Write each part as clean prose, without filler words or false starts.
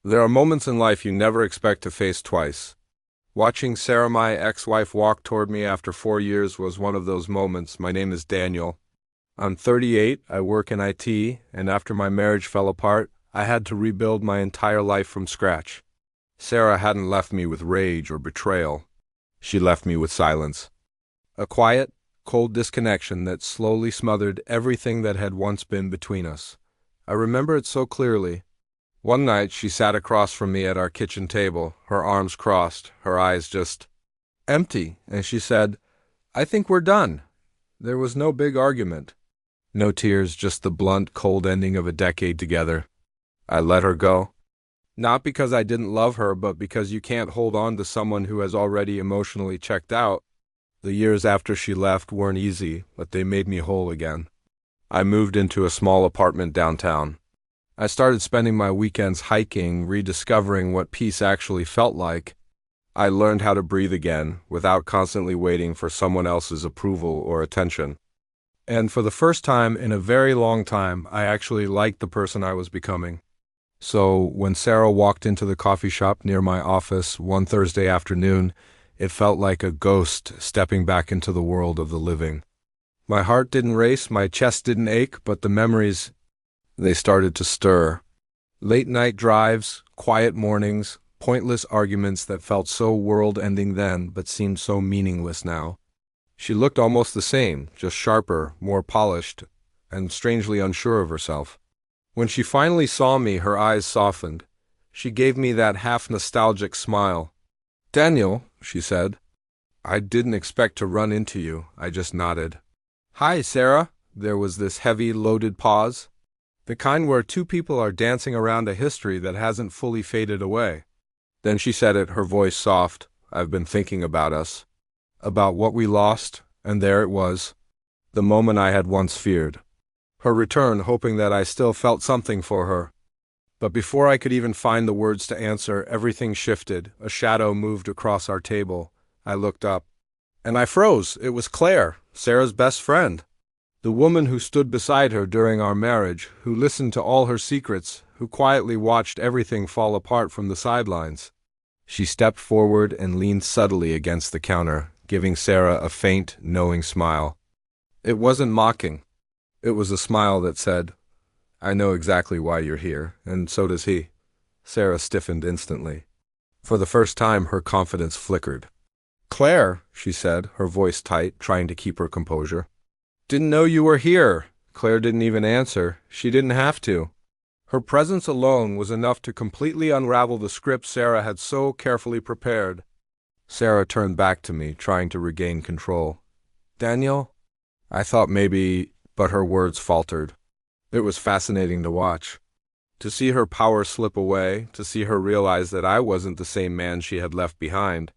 There are moments in life you never expect to face twice. Watching Sarah, my ex-wife, walk toward me after 4 years was one of those moments. My name is Daniel. I'm 38, I work in IT, and after my marriage fell apart, I had to rebuild my entire life from scratch. Sarah hadn't left me with rage or betrayal. She left me with silence. A quiet, cold disconnection that slowly smothered everything that had once been between us. I remember it so clearly. One night she sat across from me at our kitchen table, her arms crossed, her eyes just empty, and she said, "I think we're done." There was no big argument. No tears, just the blunt, cold ending of a decade together. I let her go. Not because I didn't love her, but because you can't hold on to someone who has already emotionally checked out. The years after she left weren't easy, but they made me whole again. I moved into a small apartment downtown. I started spending my weekends hiking, rediscovering what peace actually felt like. I learned how to breathe again, without constantly waiting for someone else's approval or attention. And for the first time in a very long time, I actually liked the person I was becoming. So when Sarah walked into the coffee shop near my office one Thursday afternoon, it felt like a ghost stepping back into the world of the living. My heart didn't race, my chest didn't ache, but the memories, they started to stir. Late night drives, quiet mornings, pointless arguments that felt so world-ending then but seemed so meaningless now. She looked almost the same, just sharper, more polished, and strangely unsure of herself. When she finally saw me, her eyes softened. She gave me that half-nostalgic smile. "Daniel," she said. "I didn't expect to run into you." I just nodded. "Hi, Sarah." There was this heavy, loaded pause. The kind where two people are dancing around a history that hasn't fully faded away. Then she said it, her voice soft. "I've been thinking about us. About what we lost, and there it was. The moment I had once feared. Her return, hoping that I still felt something for her. But before I could even find the words to answer, everything shifted. A shadow moved across our table. I looked up. And I froze. It was Claire, Sarah's best friend. The woman who stood beside her during our marriage, who listened to all her secrets, who quietly watched everything fall apart from the sidelines. She stepped forward and leaned subtly against the counter, giving Sarah a faint, knowing smile. It wasn't mocking. It was a smile that said, "I know exactly why you're here, and so does he." Sarah stiffened instantly. For the first time, her confidence flickered. "Claire," she said, her voice tight, trying to keep her composure. "Didn't know you were here." Claire didn't even answer. She didn't have to. Her presence alone was enough to completely unravel the script Sarah had so carefully prepared. Sarah turned back to me, trying to regain control. "Daniel?" I thought maybe, but her words faltered. It was fascinating to watch. To see her power slip away, to see her realize that I wasn't the same man she had left behind.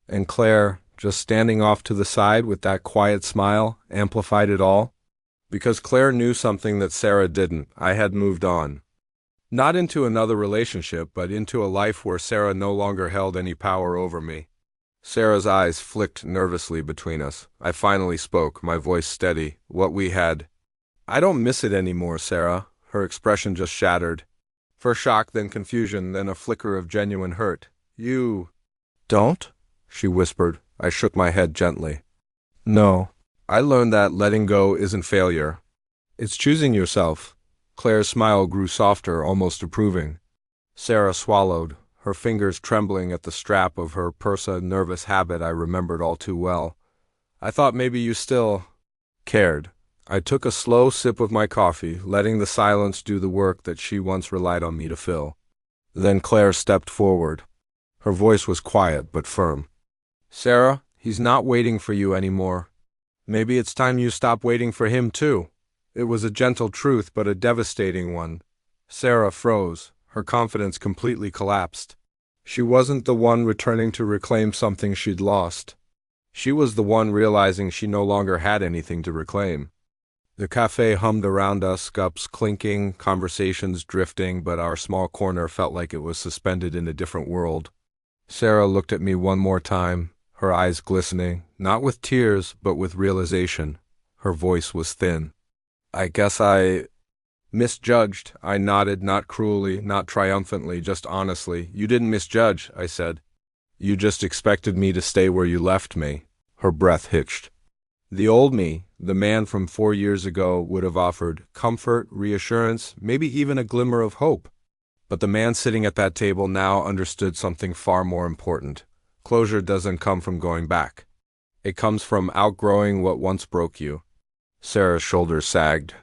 And Claire, just standing off to the side with that quiet smile, amplified it all. Because Claire knew something that Sarah didn't. I had moved on. Not into another relationship, but into a life where Sarah no longer held any power over me. Sarah's eyes flicked nervously between us. I finally spoke, my voice steady. "What we had. I don't miss it anymore, Sarah." Her expression just shattered. First shock, then confusion, then a flicker of genuine hurt. "You don't?" she whispered. I shook my head gently. "No. I learned that letting go isn't failure. It's choosing yourself." Claire's smile grew softer, almost approving. Sarah swallowed, her fingers trembling at the strap of her Persa nervous habit I remembered all too well. "I thought maybe you still cared." I took a slow sip of my coffee, letting the silence do the work that she once relied on me to fill. Then Claire stepped forward. Her voice was quiet but firm. "Sarah, he's not waiting for you anymore. Maybe it's time you stop waiting for him too." It was a gentle truth, but a devastating one. Sarah froze. Her confidence completely collapsed. She wasn't the one returning to reclaim something she'd lost. She was the one realizing she no longer had anything to reclaim. The cafe hummed around us, cups clinking, conversations drifting, but our small corner felt like it was suspended in a different world. Sarah looked at me one more time, her eyes glistening, not with tears, but with realization. Her voice was thin. "I guess I Misjudged, I nodded, not cruelly, not triumphantly, just honestly. You didn't misjudge, I said. You just expected me to stay where you left me. Her breath hitched. The old me, the man from 4 years ago, would have offered comfort, reassurance, maybe even a glimmer of hope. But the man sitting at that table now understood something far more important. Closure doesn't come from going back. It comes from outgrowing what once broke you. Sarah's shoulders sagged.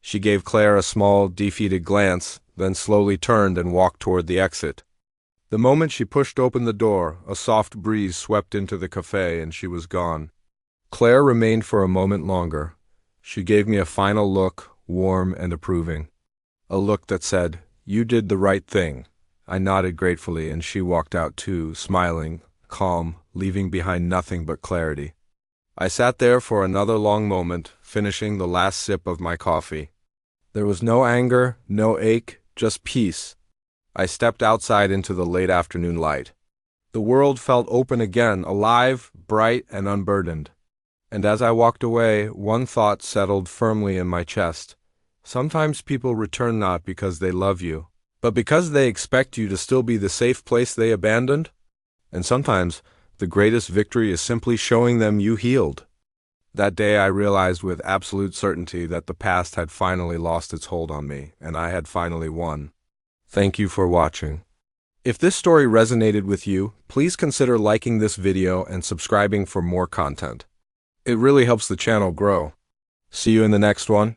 She gave Claire a small, defeated glance, then slowly turned and walked toward the exit. The moment she pushed open the door, a soft breeze swept into the cafe and she was gone. Claire remained for a moment longer. She gave me a final look, warm and approving. A look that said, "You did the right thing." I nodded gratefully and she walked out too, smiling, calm, leaving behind nothing but clarity. I sat there for another long moment, finishing the last sip of my coffee. There was no anger, no ache, just peace. I stepped outside into the late afternoon light. The world felt open again, alive, bright, and unburdened. And as I walked away, one thought settled firmly in my chest. Sometimes people return not because they love you, but because they expect you to still be the safe place they abandoned. And sometimes the greatest victory is simply showing them you healed. That day I realized with absolute certainty that the past had finally lost its hold on me, and I had finally won. Thank you for watching. If this story resonated with you, please consider liking this video and subscribing for more content. It really helps the channel grow. See you in the next one.